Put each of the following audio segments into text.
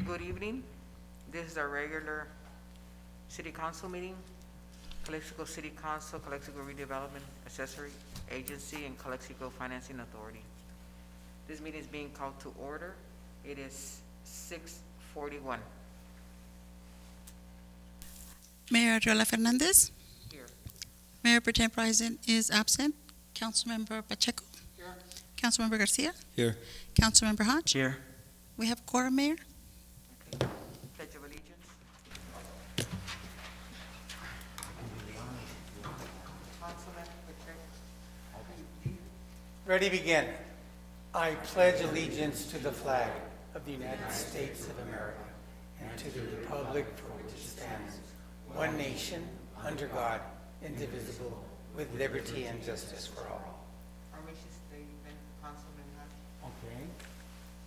Good evening. This is our regular city council meeting. Calexico City Council, Calexico Redevelopment Accessory Agency, and Calexico Financing Authority. This meeting is being called to order. It is 6:41. Mayor Adriela Fernandez. Here. Mayor Pro Tem Rising is absent. Councilmember Pacheco. Here. Councilmember Garcia. Here. Councilmember Hodge. Here. We have quorum, Mayor. Okay. Pledge of Allegiance. Councilman Pacheco. Ready, begin. I pledge allegiance to the flag of the United States of America and to the republic for which it stands, one nation, under God, indivisible, with liberty and justice for all. Our mission statement, Councilman Hodge. Okay.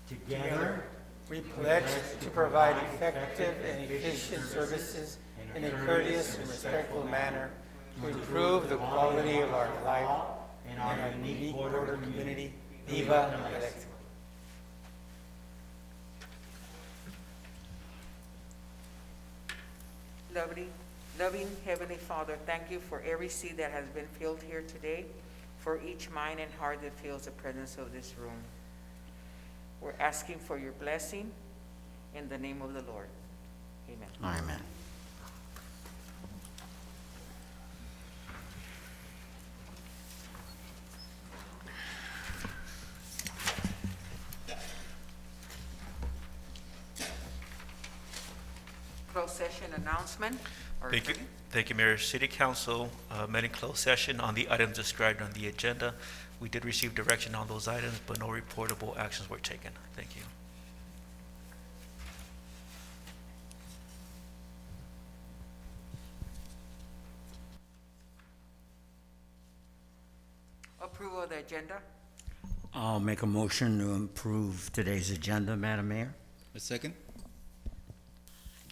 Together, we pledge to provide effective and efficient services in a courteous and respectful manner to improve the quality of our life and our unique border community, Viva Calexico. Loving Heavenly Father, thank you for every seed that has been filled here today, for each mind and heart that feels the presence of this room. We're asking for your blessing in the name of the Lord. Amen. Amen. Closed session announcement. Thank you. Thank you, Mayor. City Council met in closed session on the items described on the agenda. We did receive direction on those items, but no reportable actions were taken. Thank you. Approval of the agenda. I'll make a motion to approve today's agenda, Madam Mayor. A second?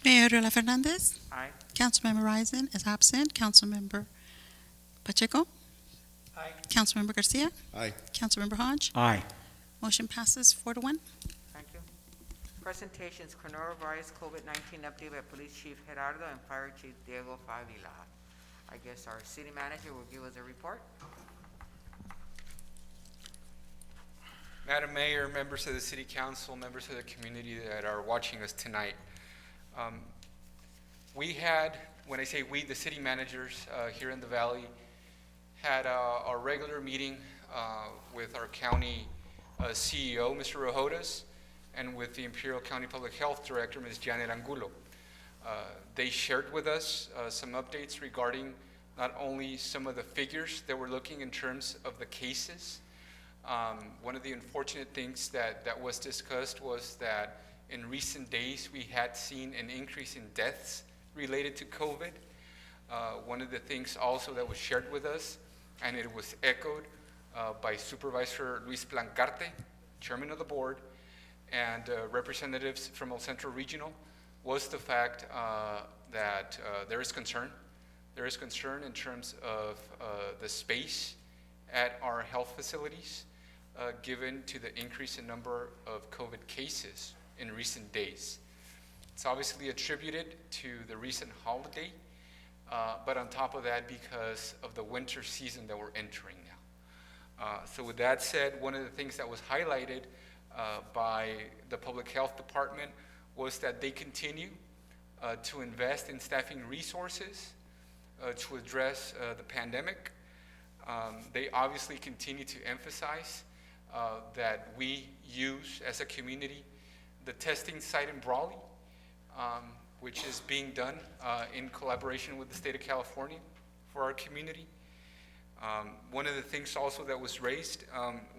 Mayor Adriela Fernandez. Aye. Councilmember Rising is absent. Councilmember Pacheco. Aye. Councilmember Garcia. Aye. Councilmember Hodge. Aye. Motion passes 4-1. Thank you. Presentations, coronavirus COVID-19 update by Police Chief Gerardo and Fire Chief Diego Favila. I guess our city manager will give us a report. Madam Mayor, members of the City Council, members of the community that are watching us tonight. We had, when I say we, the city managers here in the Valley, had our regular meeting with our county CEO, Mr. Rojodas, and with the Imperial County Public Health Director, Ms. Janet Angulo. They shared with us some updates regarding not only some of the figures that we're looking in terms of the cases. One of the unfortunate things that was discussed was that in recent days we had seen an increase in deaths related to COVID. One of the things also that was shared with us, and it was echoed by Supervisor Luis Blancarte, Chairman of the Board, and representatives from El Centro Regional, was the fact that there is concern. There is concern in terms of the space at our health facilities, given to the increase in number of COVID cases in recent days. It's obviously attributed to the recent holiday, but on top of that, because of the winter season that we're entering now. So with that said, one of the things that was highlighted by the Public Health Department was that they continue to invest in staffing resources to address the pandemic. They obviously continue to emphasize that we use as a community the testing site in Brawley, which is being done in collaboration with the state of California for our community. One of the things also that was raised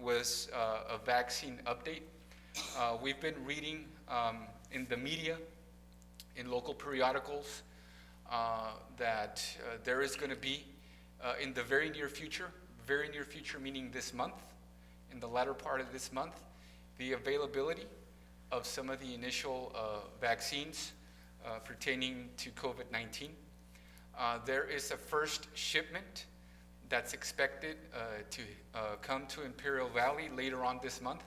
was a vaccine update. We've been reading in the media, in local periodicals, that there is going to be, in the very near future meaning this month, in the latter part of this month, the availability of some of the initial vaccines pertaining to COVID-19. There is a first shipment that's expected to come to Imperial Valley later on this month.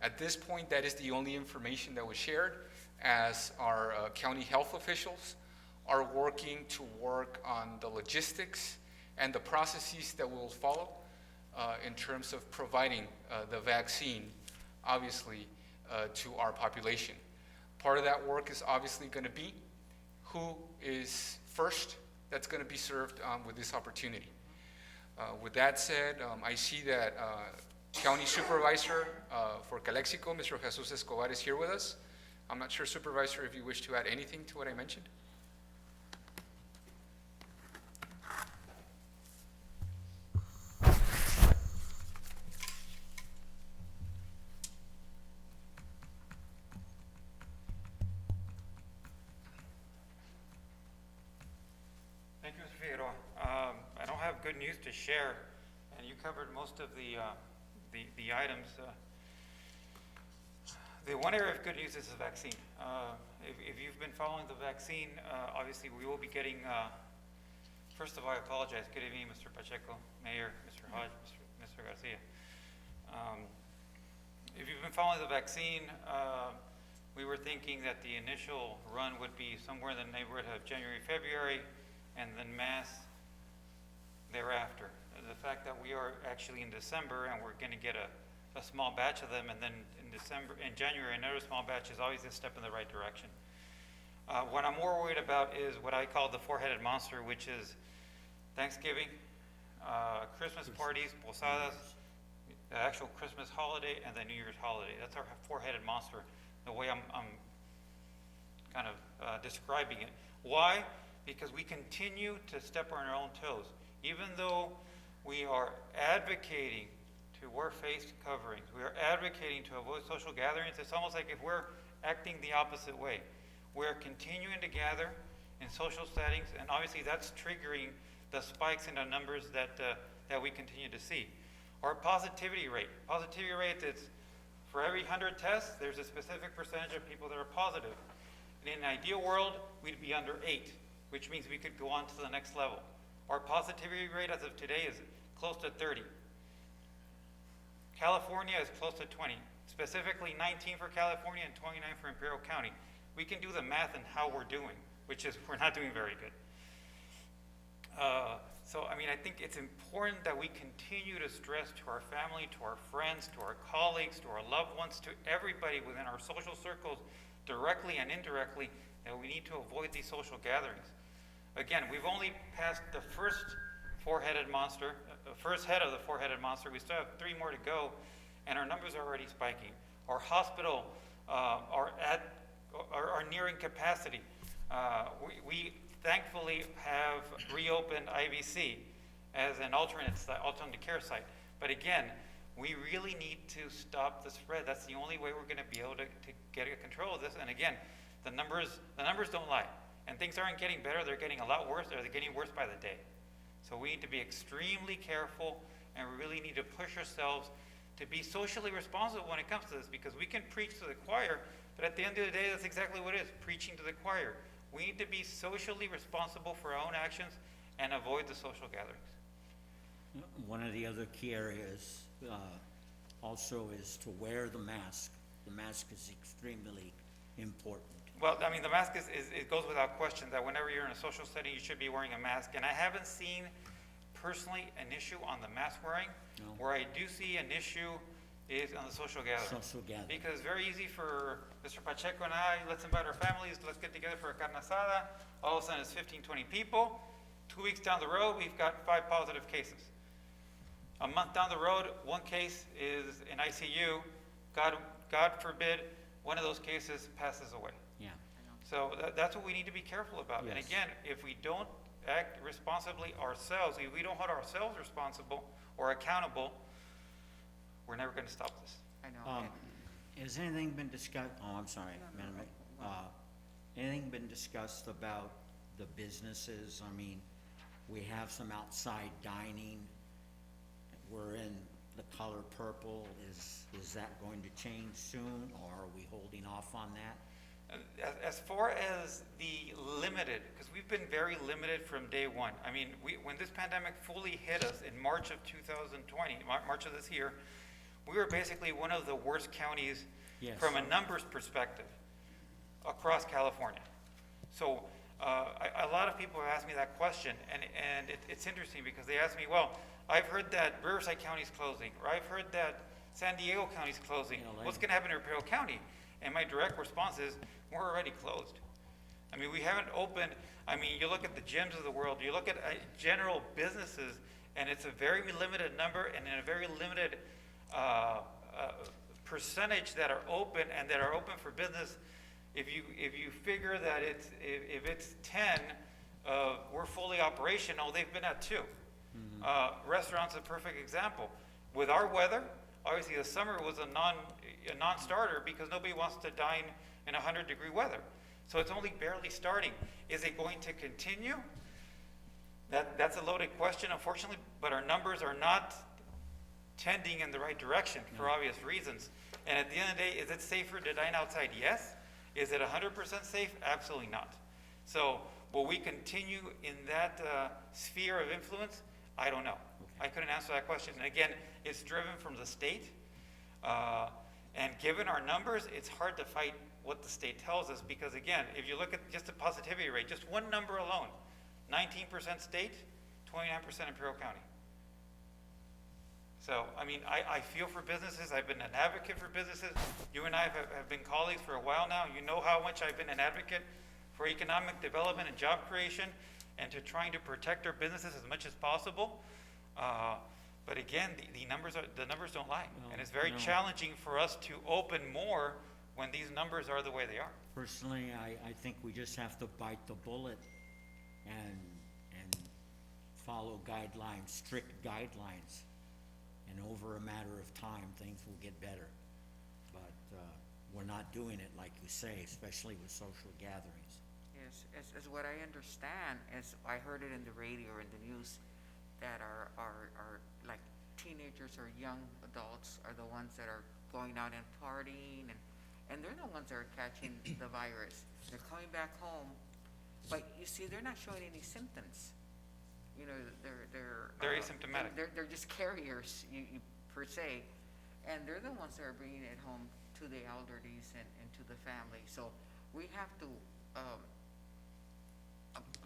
At this point, that is the only information that was shared, as our county health officials are working to work on the logistics and the processes that will follow in terms of providing the vaccine, obviously, to our population. Part of that work is obviously going to be who is first that's going to be served with this opportunity. With that said, I see that County Supervisor for Calexico, Mr. Jesus Escobar, is here with us. I'm not sure, Supervisor, if you wish to add anything to what I mentioned. Thank you, Mr. Figueroa. I don't have good news to share, and you covered most of the items. The one area of good news is the vaccine. If you've been following the vaccine, obviously we will be getting, first of all, I apologize. Good evening, Mr. Pacheco, Mayor, Mr. Hodge, Mr. Garcia. If you've been following the vaccine, we were thinking that the initial run would be somewhere in the neighborhood of January, February, and then mass thereafter. The fact that we are actually in December and we're going to get a small batch of them, and then in January, another small batch is always a step in the right direction. What I'm more worried about is what I call the four-headed monster, which is Thanksgiving, Christmas parties, posadas, the actual Christmas holiday, and the New Year's holiday. That's our four-headed monster, the way I'm kind of describing it. Why? Because we continue to step on our own toes. Even though we are advocating to wear face coverings, we are advocating to avoid social gatherings, it's almost like if we're acting the opposite way. We're continuing to gather in social settings, and obviously that's triggering the spikes in the numbers that we continue to see. Our positivity rate is for every 100 tests, there's a specific percentage of people that are positive. And in an ideal world, we'd be under 8, which means we could go on to the next level. Our positivity rate as of today is close to 30. California is close to 20, specifically 19 for California and 29 for Imperial County. We can do the math in how we're doing, which is we're not doing very good. So, I mean, I think it's important that we continue to stress to our family, to our friends, to our colleagues, to our loved ones, to everybody within our social circles, directly and indirectly, that we need to avoid these social gatherings. Again, we've only passed the first four-headed monster, first head of the four-headed monster. We still have 3 more to go, and our numbers are already spiking. Our hospital are nearing capacity. We thankfully have reopened IVC as an alternate care site. But again, we really need to stop the spread. That's the only way we're going to be able to get control of this. And again, the numbers don't lie. And things aren't getting better, they're getting a lot worse, or they're getting worse by the day. So we need to be extremely careful, and we really need to push ourselves to be socially responsible when it comes to this, because we can preach to the choir, but at the end of the day, that's exactly what it is, preaching to the choir. We need to be socially responsible for our own actions and avoid the social gatherings. One of the other key areas also is to wear the mask. The mask is extremely important. Well, I mean, the mask it goes without question that whenever you're in a social setting, you should be wearing a mask. And I haven't seen personally an issue on the mask wearing. No. Where I do see an issue is on the social gathering. Social gathering. Because it's very easy for Mr. Pacheco and I, let's invite our families, let's get together for a carne asada. All of a sudden it's 15, 20 people. 2 weeks down the road, we've got 5 positive cases. A month down the road, 1 case is in ICU. God forbid, one of those cases passes away. Yeah. So that's what we need to be careful about. Yes. And again, if we don't act responsibly ourselves, if we don't hold ourselves responsible or accountable, we're never going to stop this. I know. Has anything been discussed, I'm sorry, Madam Mayor. Anything been discussed about the businesses? I mean, we have some outside dining. We're in the color purple. Is that going to change soon, or are we holding off on that? As far as the limited, because we've been very limited from day one. I mean, when this pandemic fully hit us in March of 2020, March of this year, we were basically one of the worst counties Yes. from a numbers perspective. across California. So a lot of people have asked me that question, and it's interesting because they ask me, well, I've heard that Riverside County is closing, or I've heard that San Diego County is closing. LA. What's going to happen to Imperial County? And my direct response is, we're already closed. I mean, we haven't opened. I mean, you look at the gyms of the world, you look at general businesses, and it's a very limited number and in a very limited percentage that are open and that are open for business. If you figure that if it's 10, we're fully operational, they've been at 2. Restaurants, a perfect example. With our weather, obviously the summer was a non-starter because nobody wants to dine in 100-degree weather. So it's only barely starting. Is it going to continue? That's a loaded question, unfortunately, but our numbers are not tending in the right direction for obvious reasons. And at the end of the day, is it safer to dine outside? Yes. Is it 100% safe? Absolutely not. So will we continue in that sphere of influence? I don't know. I couldn't answer that question. And again, it's driven from the state. And given our numbers, it's hard to fight what the state tells us because, again, if you look at just the positivity rate, just one number alone, 19% state, 29% Imperial County. So, I mean, I feel for businesses. I've been an advocate for businesses. You and I have been colleagues for a while now. You know how much I've been an advocate for economic development and job creation and to trying to protect our businesses as much as possible. But again, the numbers don't lie. No, And it's very no. challenging for us to open more when these numbers are the way they are. Personally, I think we just have to bite the bullet and follow guidelines, strict guidelines. And over a matter of time, things will get better. But we're not doing it like you say, especially with social gatherings. Yes, as what I understand, as I heard it in the radio or in the news, that are like teenagers or young adults are the ones that are going out and partying, and they're the ones that are catching the virus. They're coming back home, but you see, they're not showing any symptoms. You know, They're asymptomatic. They're just carriers, you per se, and they're the ones that are bringing it home to the elderlies and to the family. So we have to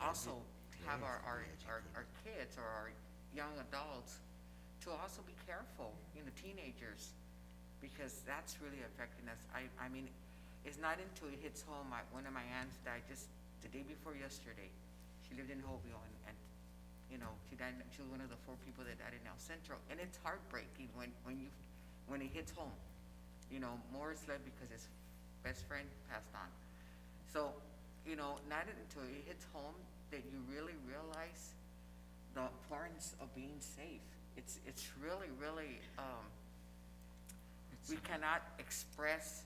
also have our kids or our young adults to also be careful, teenagers, because that's really affecting us. I mean, it's not until it hits home. One of my aunts died just the day before yesterday. She lived in Hobio, and she died. She was one of the 4 people that died in El Centro, and it's heartbreaking when it hits home. Morris left because his best friend passed on. So, not until it hits home that you really realize the importance of being safe. It's really, really, we cannot express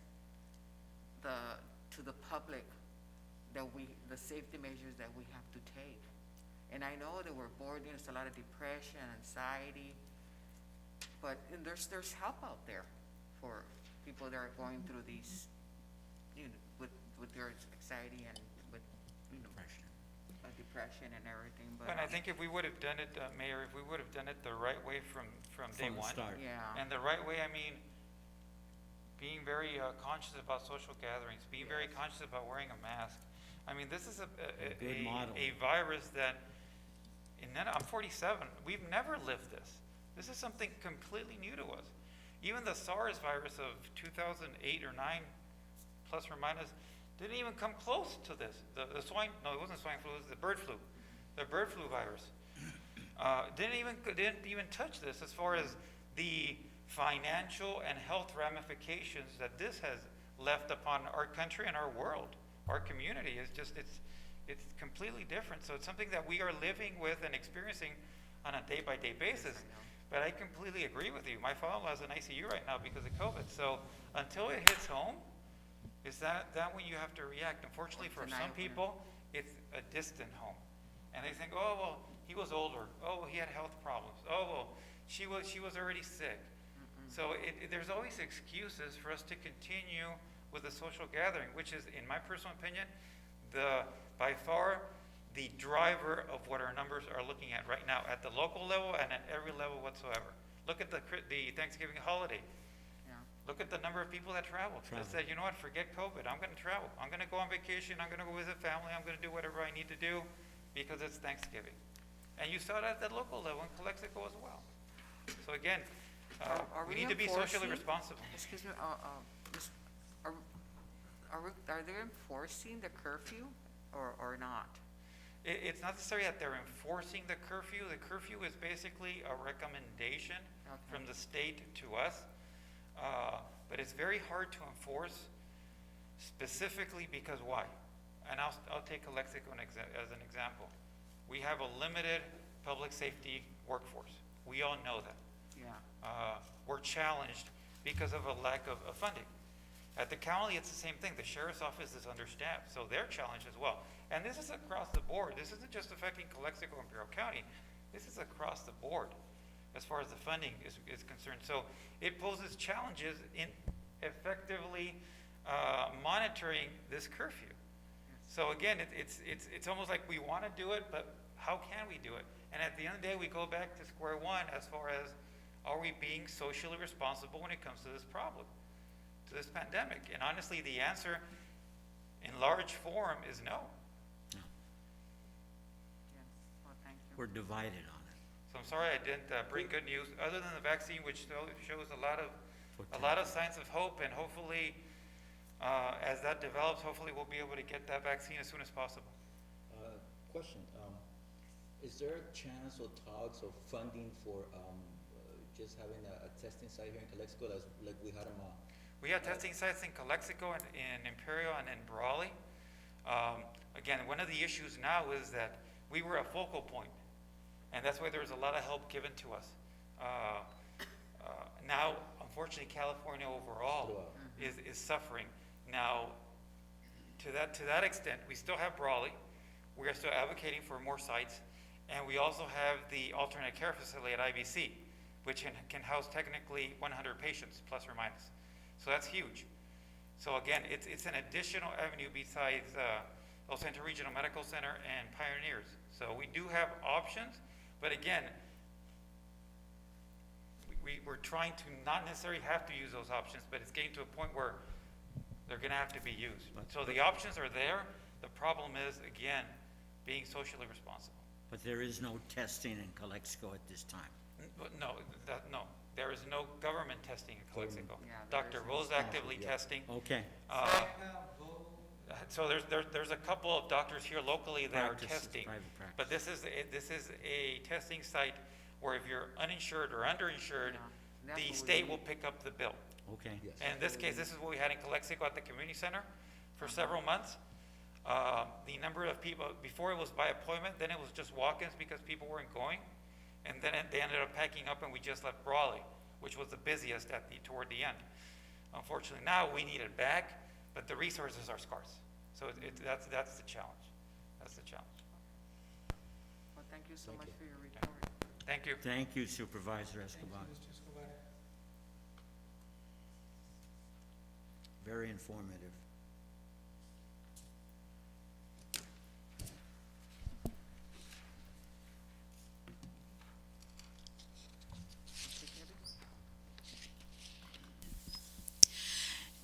to the public the safety measures that we have to take. And I know that we're bored, there's a lot of depression, anxiety, but there's help out there for people that are going through these, with their anxiety and with, depression and everything, but. And I think if we would have done it, Mayor, if we would have done it the right way from day From the one. start. Yeah. And the right way, I mean, being very conscious about social gatherings, being very conscious about wearing a mask. I mean, this is good model. a virus that, I'm 47, we've never lived this. This is something completely new to us. Even the SARS virus of 2008 or 9, plus or minus, didn't even come close to this. The swine, no, it wasn't swine flu, it was the bird flu. The bird flu virus. Didn't even touch this as far as the financial and health ramifications that this has left upon our country and our world. Our community is just, it's completely different. So it's something that we are living with and experiencing on a day-by-day basis. But I completely agree with you. My father-in-law is in ICU right now because of COVID. So until it hits home, is that when you have to react. Unfortunately for some people, it's a distant home. And they think, oh, well, he was older. Oh, well, he had health problems. Oh, well, she was already sick. So there's always excuses for us to continue with the social gathering, which is, in my personal opinion, by far the driver of what our numbers are looking at right now at the local level and at every level whatsoever. Look at the Thanksgiving holiday. Yeah. Look at the number of people that traveled. They Travel. said, you know what, forget COVID, I'm gonna travel. I'm gonna go on vacation, I'm gonna go visit family, I'm gonna do whatever I need to do because it's Thanksgiving. And you saw that at the local level in Calexico as well. So again, Are we we need to be socially enforcing- responsible. Excuse me, are they enforcing the curfew or not? It's not necessarily that they're enforcing the curfew. The curfew is basically a recommendation Okay. from the state to us. But it's very hard to enforce specifically because why? And I'll take Calexico as an example. We have a limited public safety workforce. We all know that. Yeah. We're challenged because of a lack of funding. At the county, it's the same thing. The sheriff's office is understaffed, so they're challenged as well. And this is across the board. This isn't just affecting Calexico and Imperial County. This is across the board as far as the funding is concerned. So it poses challenges in effectively monitoring this curfew. So again, it's almost like we want to do it, but how can we do it? And at the end of the day, we go back to square one as far as, are we being socially responsible when it comes to this problem, to this pandemic? And honestly, the answer in large form is no. Yes. Well, thank you. We're divided on it. So I'm sorry I didn't bring good news, other than the vaccine, which still shows a lot of signs of hope, and hopefully, as that develops, hopefully we'll be able to get that vaccine as soon as possible. Question, is there a chance or talks of funding for, just having a testing site here in Calexico, like we had them, We have testing sites in Calexico and in Imperial and in Brawley. Again, one of the issues now is that we were a focal point, and that's why there was a lot of help given to us. Now, unfortunately, California overall is suffering. Now, to that extent, we still have Brawley. We are still advocating for more sites, and we also have the alternate care facility at IBC, which can house technically 100 patients, plus or minus. So that's huge. So again, it's an additional avenue besides El Centro Regional Medical Center and Pioneers. So we do have options, but again, we're trying to not necessarily have to use those options, but it's getting to a point where they're going to have to be used. So the options are there. The problem is, again, being socially responsible. But there is no testing in Calexico at this time. No, there is no government testing in Calexico. Yeah, there Dr. isn't. Ro's actively testing. Okay. So there's a couple of doctors here locally that are Practices, testing. private practice. But this is a testing site where if you're uninsured or underinsured, Yeah, that's the what we state need. will pick up the bill. Okay. yes. And in this case, this is what we had in Calexico at the community center for several months. The number of people, before it was by appointment, then it was just walk-ins because people weren't going. And then they ended up packing up and we just left Brawley, which was the busiest toward the end. Unfortunately, now we need it back, but the resources are scarce. So that's the challenge. That's the challenge. Well, thank you so Thank much you. for your report. Thank you. Thank you, Supervisor Escobar. Mr. Escobar. Very informative.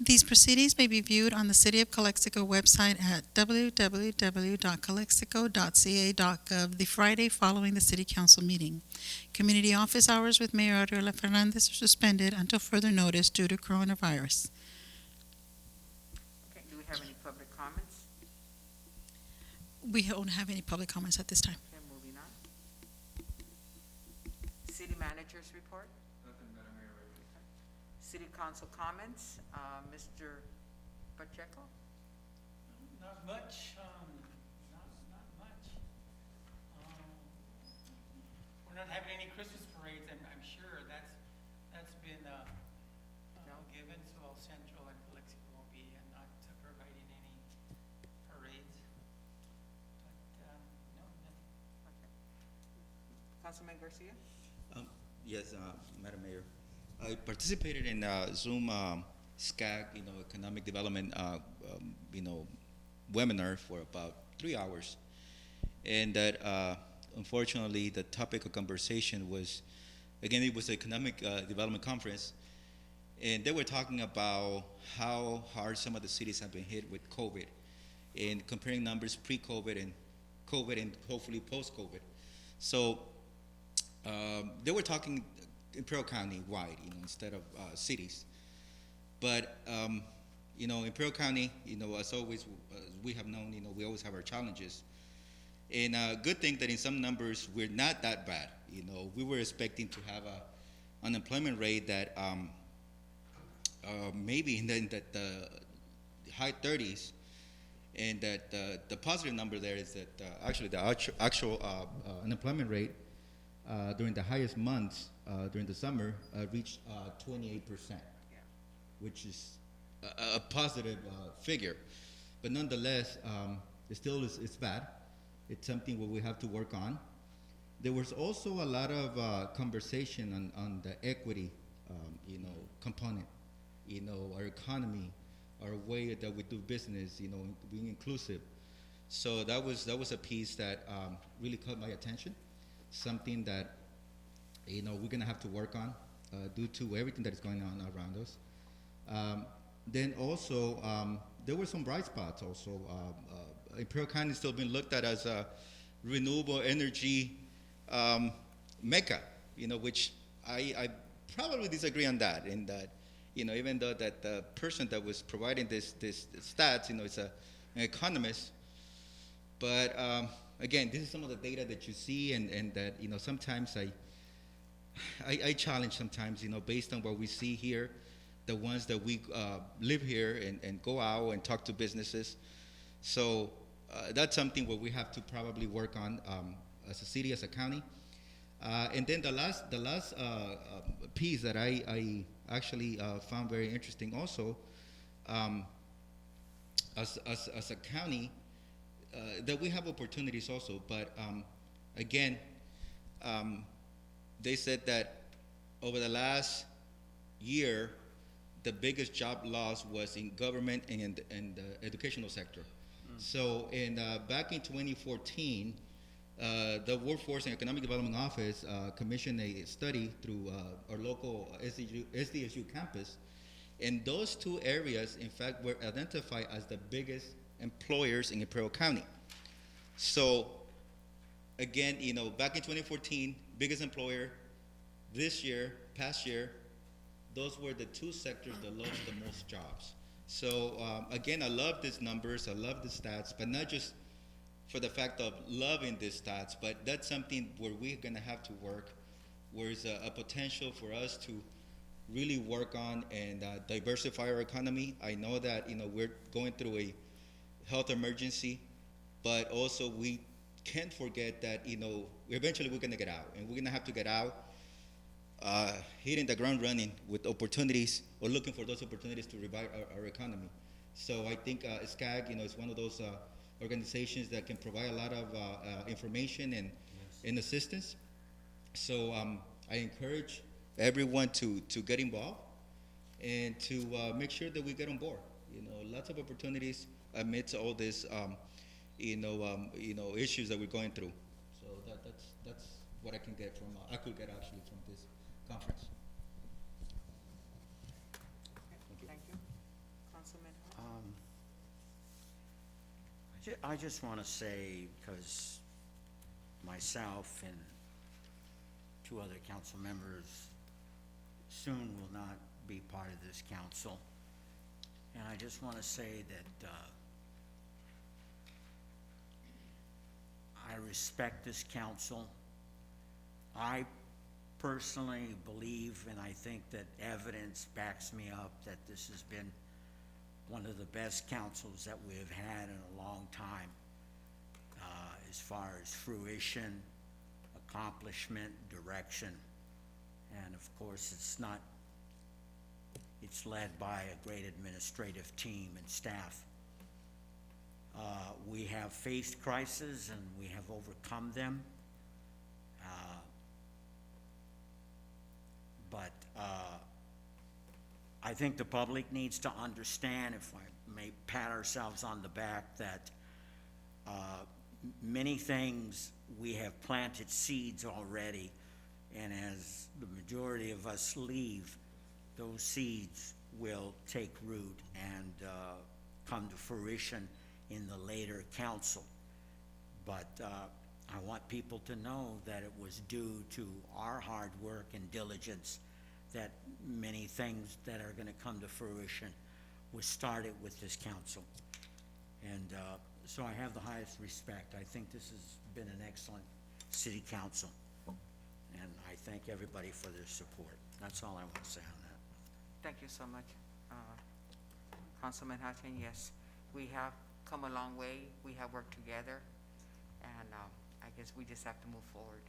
These proceedings may be viewed on the City of Calexico website at www.calexico.ca.gov the Friday following the City Council meeting. Community office hours with Mayor Ariola Fernandez are suspended until further notice due to coronavirus. Okay, do we have any public comments? We don't have any public comments at this time. Okay, moving on. City managers report? City council comments, Mr. Pacheco? Not much, not much. We're not having any Christmas parades, and I'm sure that's been, given, so El Centro and Calexico will be not providing any parades. But, no, nothing. Okay. Councilman Garcia? Yes, Madam Mayor. I participated in Zoom SCAC, Economic Development, webinar for about 3 hours. And that, unfortunately, the topic of conversation was, again, it was an economic development conference. And they were talking about how hard some of the cities have been hit with COVID, and comparing numbers pre-COVID and COVID and hopefully post-COVID. So they were talking Imperial County wide, instead of cities. But Imperial County, as always, we have known, we always have our challenges. And good thing that in some numbers we're not that bad. We were expecting to have a unemployment rate that maybe in the high 30s, and that the positive number there is that actually the actual unemployment rate during the highest months during the summer reached 28%, which is a positive figure. But nonetheless, it still is bad. It's something where we have to work on. There was also a lot of conversation on the equity, component, our economy, our way that we do business, being inclusive. So that was a piece that really caught my attention. Something that we're gonna have to work on due to everything that is going on around us. Then also there were some bright spots. Also, Imperial County is still being looked at as a renewable energy mecca. Which I probably disagree on that. In that, even though that the person that was providing this stats, is an economist, but again, this is some of the data that you see, and that sometimes I challenge sometimes, based on what we see here, the ones that we live here and go out and talk to businesses. So that's something where we have to probably work on as a city, as a county. And then the last piece that I actually found very interesting also, as a county, that we have opportunities also, but again, they said that over the last year, the biggest job loss was in government and the educational sector. So back in 2014, the Workforce and Economic Development Office commissioned a study through our local SDSU campus, and those two areas, in fact, were identified as the biggest employers in Imperial County. So again, back in 2014, biggest employer. This year, past year, those were the two sectors that lost the most jobs. So again, I love these numbers, I love the stats, but not just for the fact of loving these stats, but that's something where we're gonna have to work, where there's a potential for us to really work on and diversify our economy. I know that we're going through a health emergency, but also we can't forget that eventually we're gonna get out, and we're gonna have to get out hitting the ground running with opportunities, or looking for those opportunities to revive our economy. So I think SCAG, is one of those organizations that can provide a lot of information and assistance. So I encourage everyone to get involved and to make sure that we get on board. Lots of opportunities amidst all this, issues that we're going through. So that's what I can get from I could get actually from this conference. Thank you. Councilman Hart? I just want to say, because myself and two other council members soon will not be part of this council, and I just want to say that I respect this council. I personally believe, and I think that evidence backs me up, that this has been one of the best councils that we have had in a long time, as far as fruition, accomplishment, direction. And of course, it's led by a great administrative team and staff. We have faced crises and we have overcome them. But I think the public needs to understand, if I may pat ourselves on the back, that many things we have planted seeds already, and as the majority of us leave, those seeds will take root and come to fruition in the later council. But I want people to know that it was due to our hard work and diligence that many things that are going to come to fruition was started with this council. And so I have the highest respect. I think this has been an excellent city council. And I thank everybody for their support. That's all I want to say on that. Thank you so much, Councilman Hutchins. Yes, we have come a long way. We have worked together, and I guess we just have to move forward.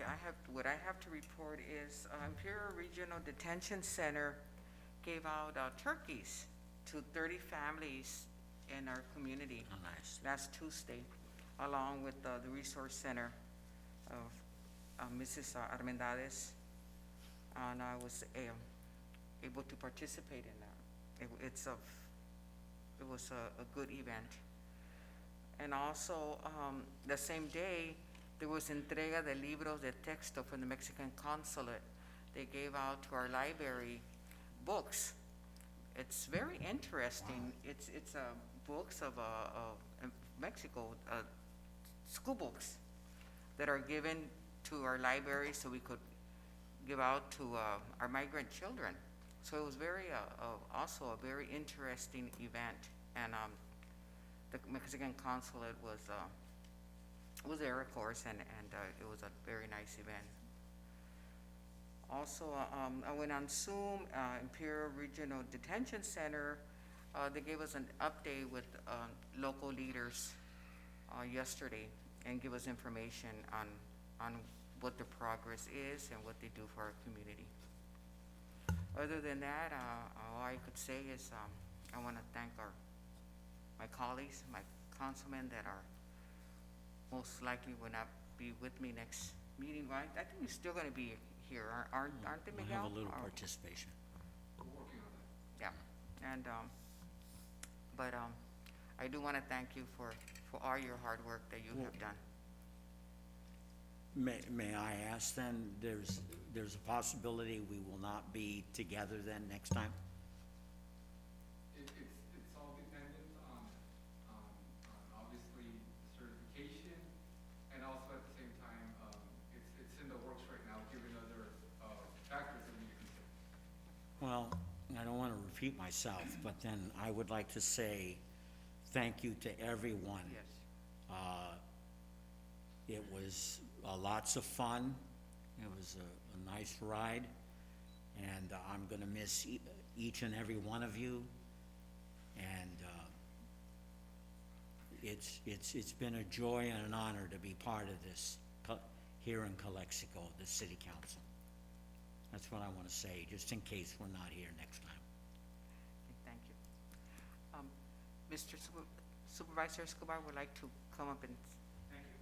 Okay, what I have to report is Imperial Regional Detention Center gave out turkeys to 30 families in our community Oh, nice. last Tuesday, along with the Resource Center of Mrs. Armendariz, and I was able to participate in that. It was a good event. And also, the same day, there was entrega de libros de texto from the Mexican consulate. They gave out to our library books. It's very interesting. It's books of Mexico, school books that are given to our library so we could give out to our migrant children. So it was very also a very interesting event, and the Mexican consulate was there, of course, and it was a very nice event. Also, I went on Zoom, Imperial Regional Detention Center. They gave us an update with local leaders yesterday and give us information on what the progress is and what they do for our community. Other than that, all I could say is I want to thank my colleagues, my councilmen that are most likely will not be with me next meeting. Right? I think you're still going to be here, aren't they, We'll Miguel? have a little Or- participation. Yeah, and but I do want to thank you for all your hard work that you have done. May I ask then, there's a possibility we will not be together then next time? It's all dependent on obviously certification, and also at the same time, it's in the works right now, given other factors that we need to consider. Well, I don't want to repeat myself, but then I would like to say thank you to everyone. Yes. It was lots of fun. It was a nice ride, and I'm going to miss each and every one of you. And it's been a joy and an honor to be part of this here in Calexico, the City Council. That's what I want to say, just in case we're not here next time. Thank you. Mr. Supervisor Escobar would like to come up and. Thank you.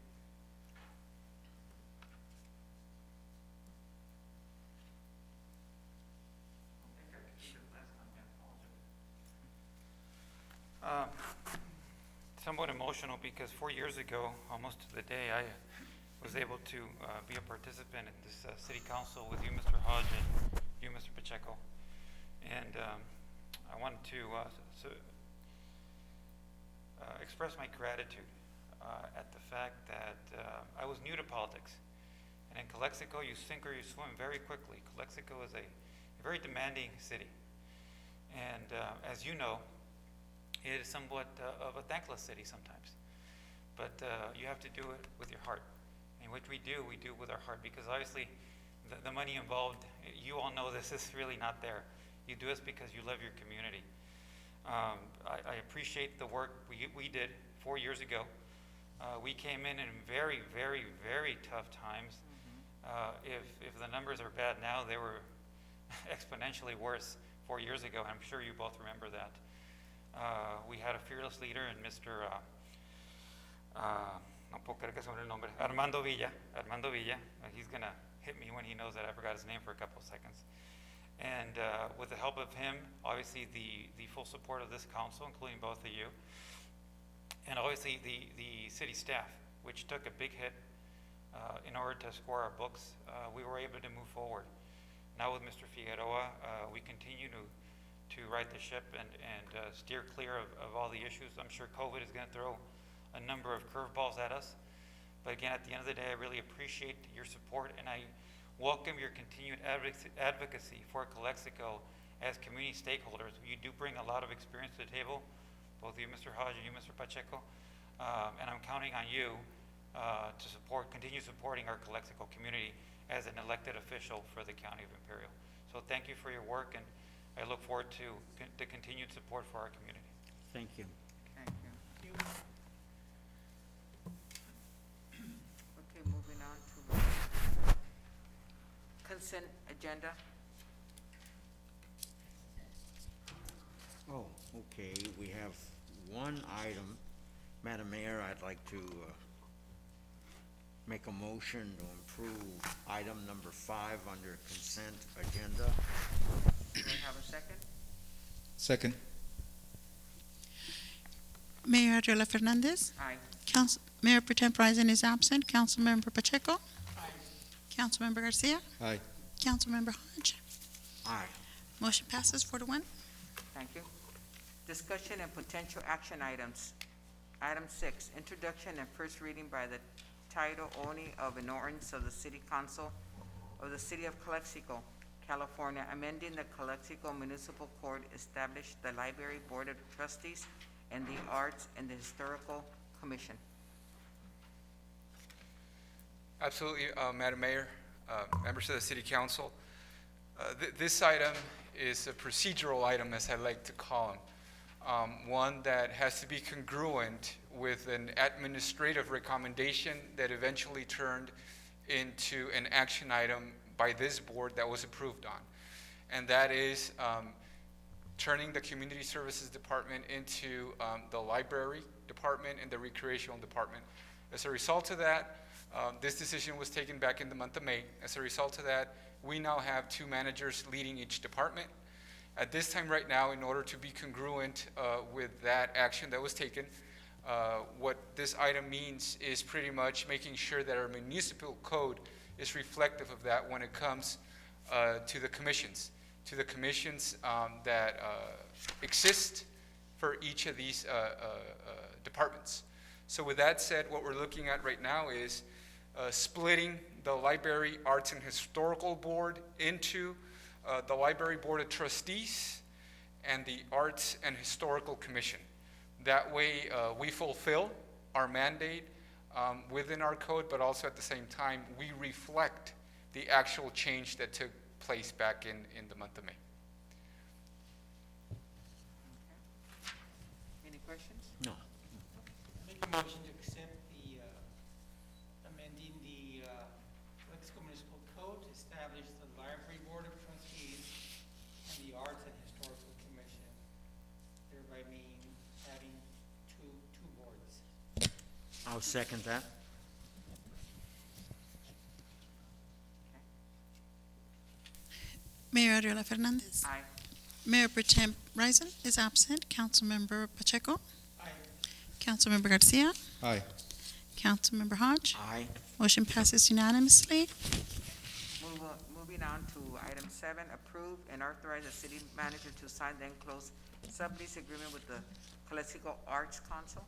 Somewhat emotional because 4 years ago, almost to the day, I was able to be a participant in this city council with you, Mr. Hodge, and you, Mr. Pacheco. And I wanted to express my gratitude at the fact that I was new to politics. And in Calexico, you sink or you swim very quickly. Calexico is a very demanding city. And as you know, it is somewhat of a thankless city sometimes. But you have to do it with your heart. And what we do with our heart, because obviously the money involved, you all know this is really not there. You do this because you love your community. I appreciate the work we did 4 years ago. We came in very, very, very tough times. If the numbers are bad now, they were exponentially worse 4 years ago. I'm sure you both remember that. We had a fearless leader in Mr. No puedo creer que se me olvidó el nombre. Armando Villa. He's going to hit me when he knows that I forgot his name for a couple of seconds. And with the help of him, obviously the full support of this council, including both of you, and obviously the city staff, which took a big hit in order to score our books, we were able to move forward. Now with Mr. Figueroa, we continue to right the ship and steer clear of all the issues. I'm sure COVID is going to throw a number of curveballs at us. But again, at the end of the day, I really appreciate your support, and I welcome your continued advocacy for Calexico as community stakeholders. You do bring a lot of experience to the table, both you, Mr. Hodge, and you, Mr. Pacheco, and I'm counting on you to continue supporting our Calexico community as an elected official for the County of Imperial. So thank you for your work, and I look forward to the continued support for our community. Thank you. Thank you. Okay, moving on to consent agenda. Oh, okay, we have one item. Madam Mayor, I'd like to make a motion to approve item number 5 under consent agenda. Do I have a second? Second. Mayor Adriana Fernandez. Aye. Mayor Pro Tem Risen is absent. Councilmember Pacheco. Councilmember Garcia. Aye. Councilmember Hodge. Aye. Motion passes 4-1. Thank you. Discussion and potential action items. Item 6, introduction and first reading by the title only of an ordinance of the City Council of the City of Calexico, California, amending the Calexico Municipal Court, established the Library Board of Trustees and the Arts and the Historical Commission. Absolutely, Madam Mayor, members of the City Council. This item is a procedural item, as I like to call them. One that has to be congruent with an administrative recommendation that eventually turned into an action item by this board that was approved on. And that is turning the Community Services Department into the Library Department and the Recreational Department. As a result of that, this decision was taken back in the month of May. As a result of that, we now have 2 managers leading each department. At this time right now, in order to be congruent with that action that was taken, what this item means is pretty much making sure that our municipal code is reflective of that when it comes to the commissions that exist for each of these departments. So with that said, what we're looking at right now is splitting the Library, Arts, and Historical Board into the Library Board of Trustees and the Arts and Historical Commission. That way, we fulfill our mandate within our code, but also at the same time, we reflect the actual change that took place back in the month of May. Any questions? No. Make a motion to accept the, amending the Calexico Municipal Code to establish the Library Board of Trustees and the Arts and Historical Commission, thereby meaning having two boards. I'll second that. Mayor Adriana Fernandez. Aye. Mayor Pro Tem Risen is absent. Councilmember Pacheco. Aye. Councilmember Garcia. Aye. Councilmember Hodge. Aye. Motion passes unanimously. Moving on to item 7, approve and authorize the city manager to sign the enclosed sublease agreement with the Calexico Arts Council.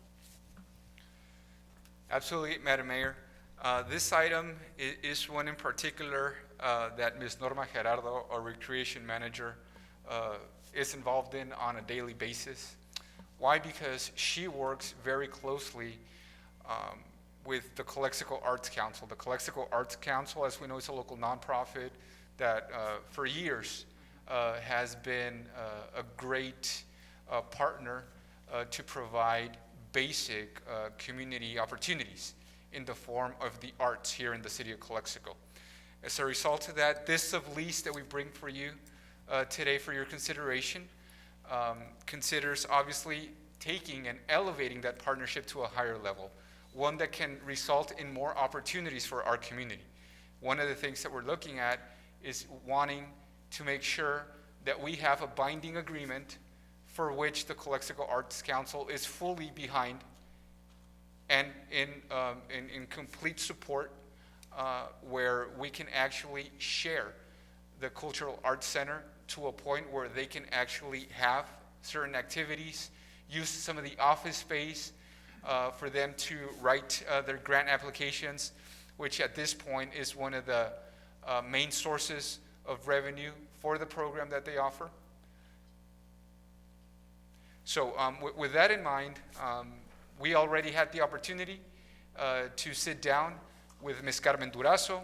Absolutely, Madam Mayor. This item is one in particular that Ms. Norma Gerardo, our recreation manager, is involved in on a daily basis. Why? Because she works very closely with the Calexico Arts Council. The Calexico Arts Council, as we know, is a local nonprofit that for years has been a great partner to provide basic community opportunities in the form of the arts here in the city of Calexico. As a result of that, this sublease that we bring for you today for your consideration considers obviously taking and elevating that partnership to a higher level, one that can result in more opportunities for our community. One of the things that we're looking at is wanting to make sure that we have a binding agreement for which the Calexico Arts Council is fully behind and in complete support where we can actually share the Cultural Arts Center to a point where they can actually have certain activities, use some of the office space for them to write their grant applications, which at this point is one of the main sources of revenue for the program that they offer. So with that in mind, we already had the opportunity to sit down with Ms. Carmen Durazo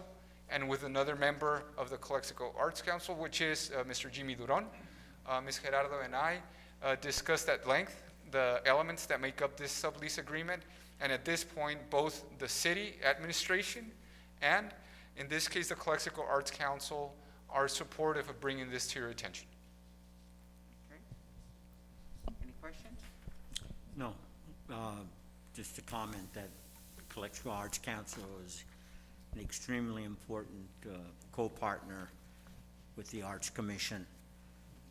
and with another member of the Calexico Arts Council, which is Mr. Jimmy Duron. Ms. Gerardo and I discussed at length the elements that make up this sublease agreement, and at this point, both the city administration and, in this case, the Calexico Arts Council are supportive of bringing this to your attention. Okay. Any questions? No, just to comment that Calexico Arts Council is an extremely important co-partner with the Arts Commission,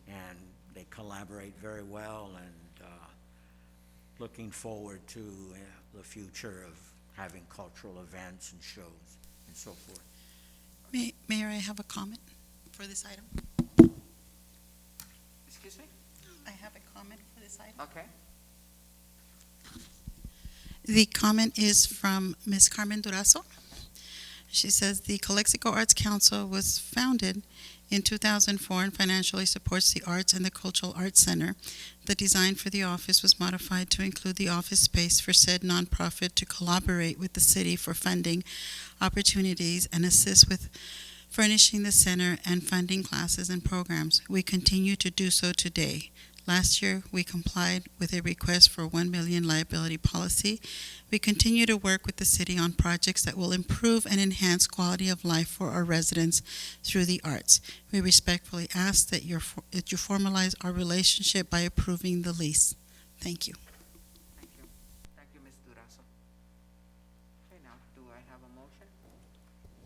and they collaborate very well, and looking forward to the future of having cultural events and shows and so forth. Mayor, I have a comment for this item. Excuse me? I have a comment for this item. Okay. The comment is from Ms. Carmen Durazo. She says the Calexico Arts Council was founded in 2004 and financially supports the arts and the Cultural Arts Center. The design for the office was modified to include the office space for said nonprofit to collaborate with the city for funding opportunities and assist with furnishing the center and funding classes and programs. We continue to do so today. Last year, we complied with a request for 1 million liability policy. We continue to work with the city on projects that will improve and enhance quality of life for our residents through the arts. We respectfully ask that you formalize our relationship by approving the lease. Thank you. Thank you. Thank you, Ms. Durazo. Okay, now, do I have a motion?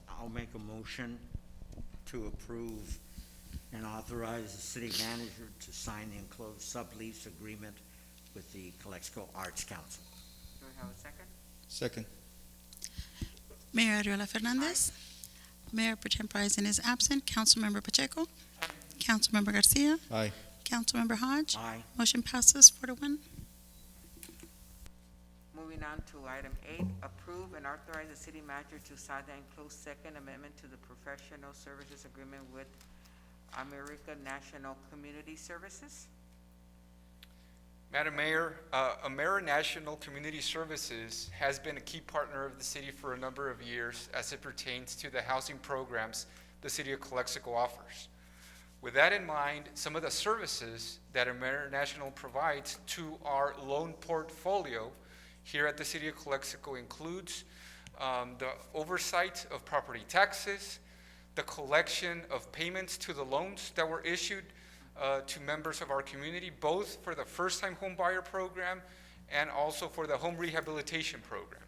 I'll make a motion to approve and authorize the city manager to sign the enclosed sublease agreement with the Calexico Arts Council. Do I have a second? Second. Mayor Arreola Fernandez. Mayor Pro Tem Bryson is absent. Councilmember Pacheco. Councilmember Garcia. Aye. Councilmember Hodge. Aye. Motion passes 4-1. Moving on to item 8, approve and authorize the city manager to sign the enclosed second amendment to the professional services agreement with America National Community Services. Madam Mayor, Amera National Community Services has been a key partner of the city for a number of years as it pertains to the housing programs the city of Calexico offers. With that in mind, some of the services that Amera National provides to our loan portfolio here at the city of Calexico includes the oversight of property taxes, the collection of payments to the loans that were issued to members of our community, both for the first-time home buyer program and also for the home rehabilitation program.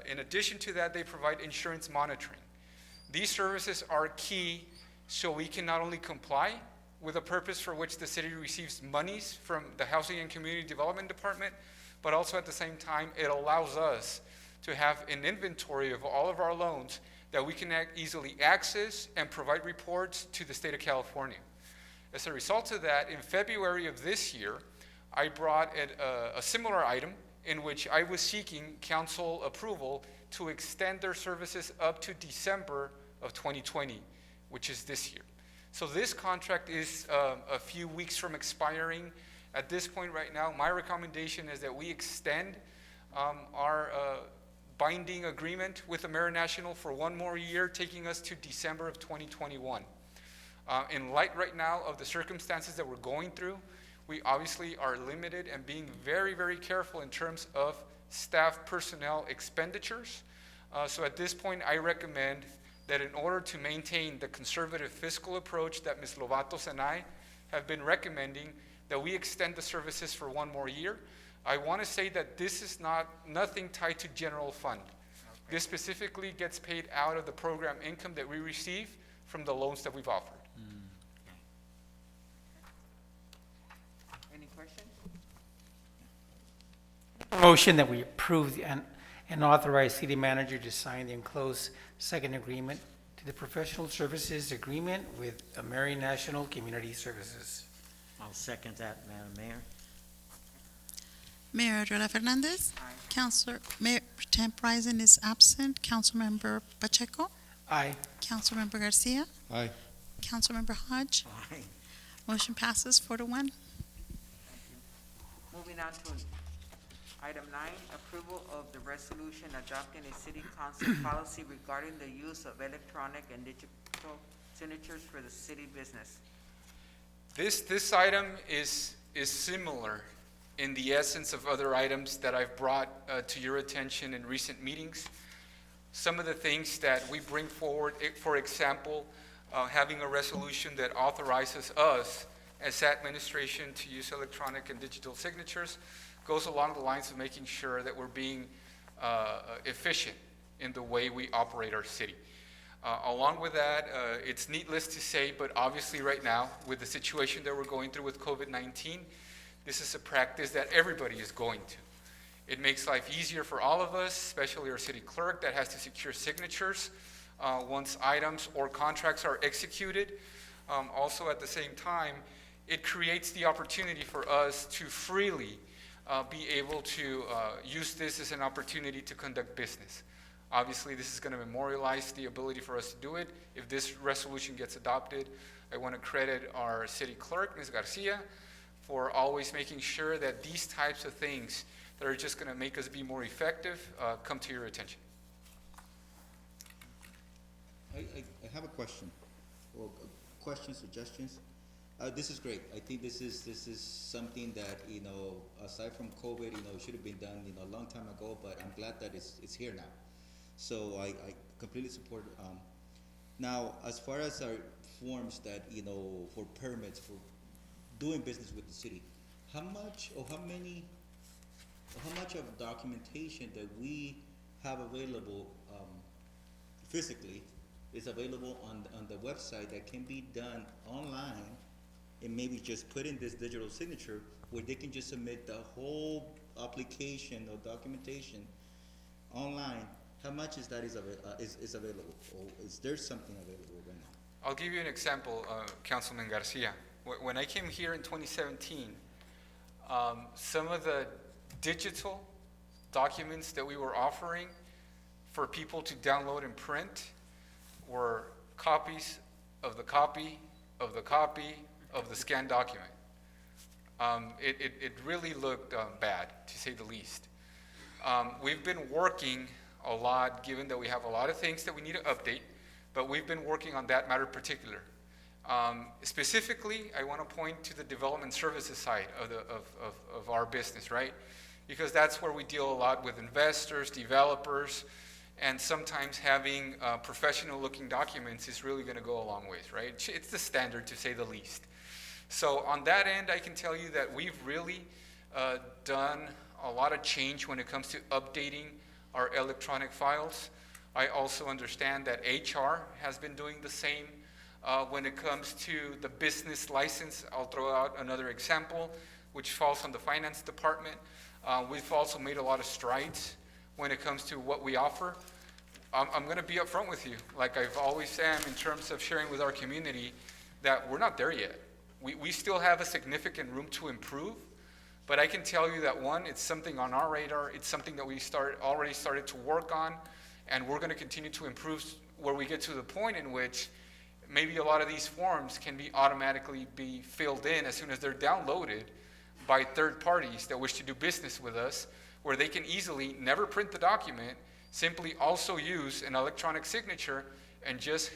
In addition to that, they provide insurance monitoring. These services are key so we can not only comply with the purpose for which the city receives monies from the Housing and Community Development Department, but also at the same time, it allows us to have an inventory of all of our loans that we can easily access and provide reports to the state of California. As a result of that, in February of this year, I brought a similar item in which I was seeking council approval to extend their services up to December of 2020, which is this year. So this contract is a few weeks from expiring. At this point right now, my recommendation is that we extend our binding agreement with Amera National for one more year, taking us to December of 2021. In light right now of the circumstances that we're going through, we obviously are limited and being very, very careful in terms of staff personnel expenditures. So at this point, I recommend that in order to maintain the conservative fiscal approach that Ms. Lovatos and I have been recommending, that we extend the services for one more year. I want to say that this is nothing tied to general fund. Okay. This specifically gets paid out of the program income that we receive from the loans that we've offered. Any questions? Motion that we approve and and authorize city manager to sign the enclosed second agreement to the professional services agreement with Ameri National Community Services. I'll second that, Madam Mayor. Mayor Adriana Fernandez. Aye. Councilor, Mayor Pro Tem President is absent. Councilmember Pacheco. Aye. Councilmember Garcia. Aye. Councilmember Hodge. Aye. Motion passes 4-1. Moving on to item 9, approval of the resolution adopting a city council policy regarding the use of electronic and digital signatures for the city business. This item is similar in the essence of other items that I've brought to your attention in recent meetings. Some of the things that we bring forward, for example, having a resolution that authorizes us as administration to use electronic and digital signatures, goes along the lines of making sure that we're being efficient in the way we operate our city. Along with that, it's needless to say, but obviously right now, with the situation that we're going through with COVID-19, this is a practice that everybody is going to. It makes life easier for all of us, especially our city clerk that has to secure signatures once items or contracts are executed. Also at the same time, it creates the opportunity for us to freely be able to use this as an opportunity to conduct business. Obviously, this is going to memorialize the ability for us to do it. If this resolution gets adopted, I want to credit our city clerk, Ms. Garcia, for always making sure that these types of things that are just going to make us be more effective come to your attention. I have a question, or questions, suggestions. This is great. I think this is something that, aside from COVID, should have been done, a long time ago, but I'm glad that it's here now. So I completely support. Now, as far as our forms that, for permits, for doing business with the city, how much of documentation that we have available physically is available on the website that can be done online, and maybe just put in this digital signature where they can just submit the whole application or documentation online? How much is that is available, or is there something available right now? I'll give you an example, Councilman Garcia. When I came here in 2017, some of the digital documents that we were offering for people to download and print were copies of the copy of the copy of the scanned document. It really looked bad, to say the least. We've been working a lot, given that we have a lot of things that we need to update, but we've been working on that matter particular. Specifically, I want to point to the development services side of our business, right? Because that's where we deal a lot with investors, developers, and sometimes having professional-looking documents is really going to go a long ways, right? It's the standard, to say the least. So on that end, I can tell you that we've really done a lot of change when it comes to updating our electronic files. I also understand that HR has been doing the same when it comes to the business license. I'll throw out another example, which falls on the finance department. We've also made a lot of strides when it comes to what we offer. I'm going to be upfront with you, like I've always am, in terms of sharing with our community that we're not there yet. We still have a significant room to improve, but I can tell you that, one, it's something on our radar. It's something that we already started to work on, and we're going to continue to improve where we get to the point in which maybe a lot of these forms can be automatically be filled in as soon as they're downloaded by third parties that wish to do business with us, where they can easily never print the document, simply also use an electronic signature and just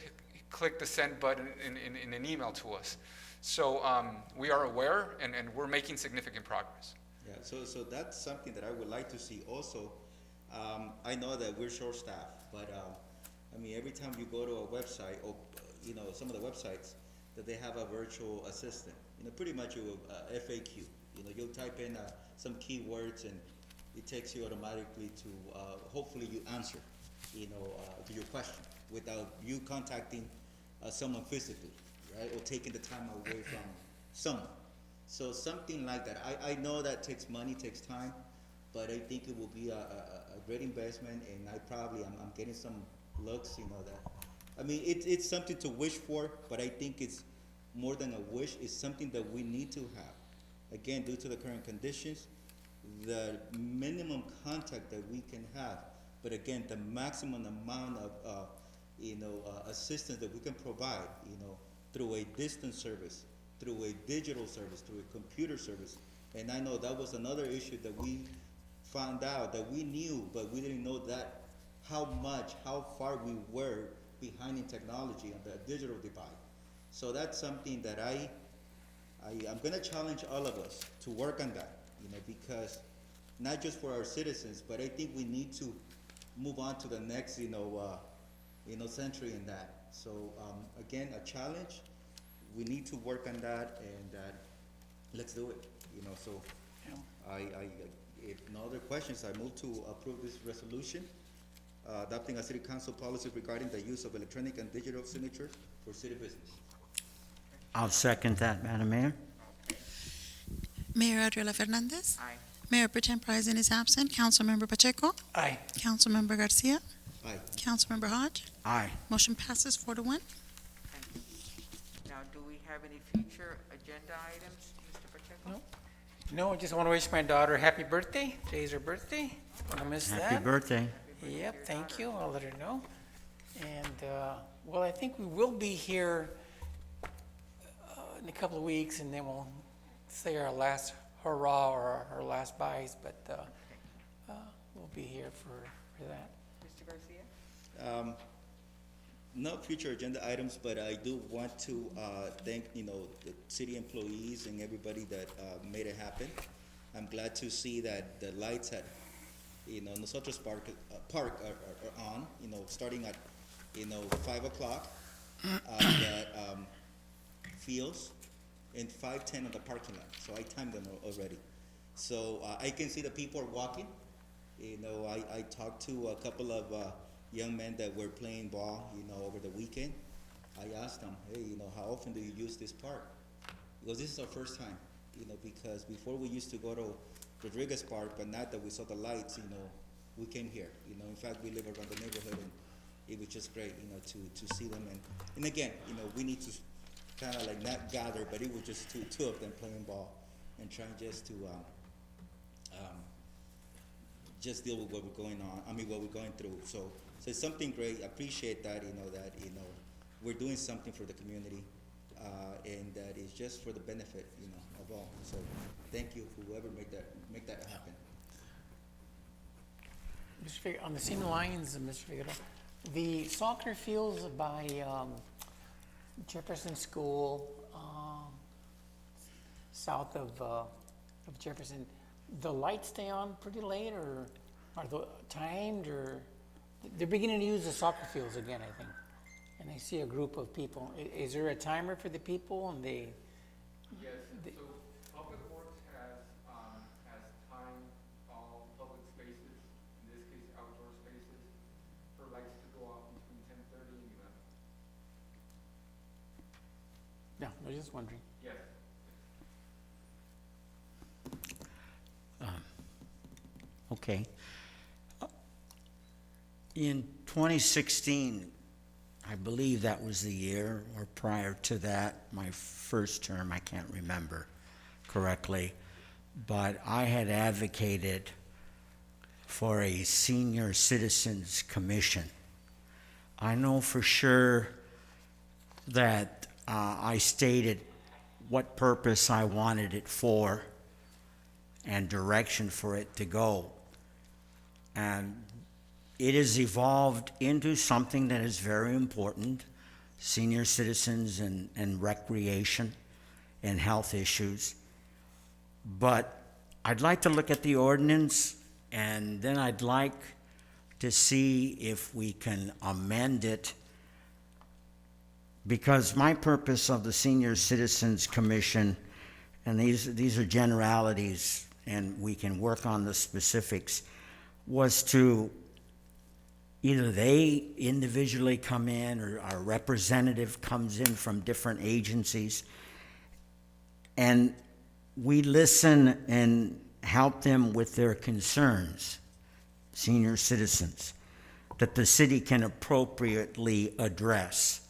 click the send button in an email to us. So we are aware, and we're making significant progress. Yeah, so that's something that I would like to see also. I know that we're short-staffed, but every time you go to a website, or some of the websites, that they have a virtual assistant. Pretty much FAQ. You'll type in some keywords, and it takes you automatically to hopefully you answer, to your question without you contacting someone physically, right, or taking the time away from someone. So something like that. I know that takes money, takes time, but I think it will be a great investment, and I'm getting some looks, that, I mean, it's something to wish for, but I think it's more than a wish, it's something that we need to have. Again, due to the current conditions, the minimum contact that we can have, but again, the maximum amount of, assistance that we can provide, through a distance service, through a digital service, through a computer service. And I know that was another issue that we found out, that we knew, but we didn't know that how far we were behind in technology on the digital divide. So that's something that I'm gonna challenge all of us to work on that, because not just for our citizens, but I think we need to move on to the next, century in that. So, again, a challenge, we need to work on that, and let's do it, so. If no other questions, I move to approve this resolution, adopting a city council policy regarding the use of electronic and digital signatures for city business. I'll second that, Madam Mayor. Mayor Adriela Fernandez. Aye. Mayor Pro Tem President is absent. Councilmember Pacheco. Aye. Councilmember Garcia. Aye. Councilmember Hodge. Aye. Motion passes 4-1. Thank you. Now, do we have any future agenda items, Mr. Pacheco? No. No, I just want to wish my daughter happy birthday. Today's her birthday. Gonna miss that. Happy birthday. Yep, thank you. I'll let her know. And, well, I think we will be here in a couple of weeks, and then we'll say our last hurrah or our last buys, but we'll be here for that. Mr. Garcia? No future agenda items, but I do want to thank, the city employees and everybody that made it happen. I'm glad to see that the lights at, Nosotros Park are on, starting at, 5 o'clock at Fields and 5:10 on the parking lot. So I timed them already. So I can see the people are walking. I talked to a couple of young men that were playing ball, over the weekend. I asked them, hey, how often do you use this park? Because this is our first time, because before we used to go to Rodriguez Park, but now that we saw the lights, we came here. In fact, we live around the neighborhood, and it was just great, to see them. And again, we need to kind of like not gather, but it was just two of them playing ball and trying just to just deal with what we're going through. So it's something great. I appreciate that, that we're doing something for the community, and that is just for the benefit, of all. So thank you for whoever make that happen. Mr. Figueroa, on the same lines, Mr. Figueroa, the soccer fields by Jefferson School, south of Jefferson, the lights stay on pretty late, or are they timed, or they're beginning to use the soccer fields again, I think. And I see a group of people. Is there a timer for the people, and they? Yes, so Public Works has timed all public spaces, in this case outdoor spaces, for lights to go off between 10:30 and 11. Yeah, I was just wondering. Yes. Okay. In 2016, I believe that was the year, or prior to that, my first term, I can't remember correctly, but I had advocated for a senior citizens commission. I know for sure that I stated what purpose I wanted it for and direction for it to go. And it has evolved into something that is very important, senior citizens and recreation and health issues. But I'd like to look at the ordinance, and then I'd like to see if we can amend it, because my purpose of the Senior Citizens Commission, and these are generalities, and we can work on the specifics, was to either they individually come in, or our representative comes in from different agencies, and we listen help them with their concerns, senior citizens, that the city can appropriately address,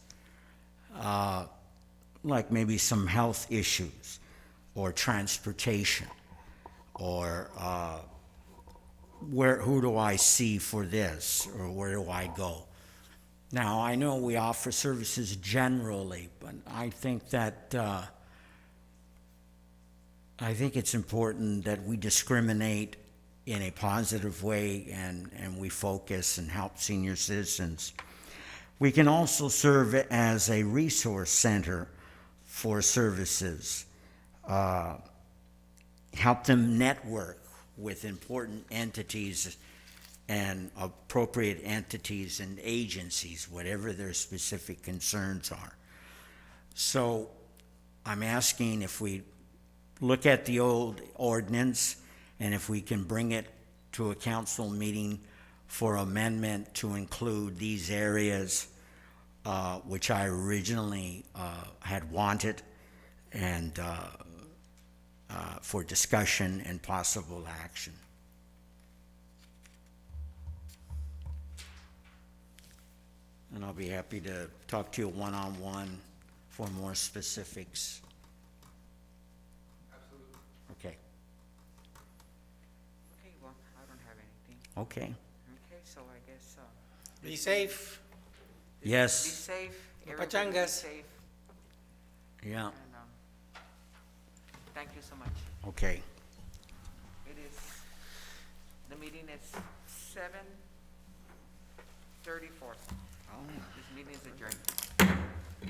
like maybe some health issues or transportation or who do I see for this or where do I go? Now, I know we offer services generally, but I think that I think it's important that we discriminate in a positive way and we focus and help senior citizens. We can also serve as a resource center for services, help them network with important entities and appropriate entities and agencies, whatever their specific concerns are. So I'm asking if we look at the old ordinance and if we can bring it to a council meeting for amendment to include these areas, which I originally had wanted, and for discussion and possible action. And I'll be happy to talk to you one-on-one for more specifics. Absolutely. Okay. Okay, well, I don't have anything. Okay. Okay, so I guess, Be safe. be Yes. safe. No Everybody be pachangas. safe. Yeah. And, thank you so much. Okay. It is, the meeting is 7:34. This meeting is adjourned.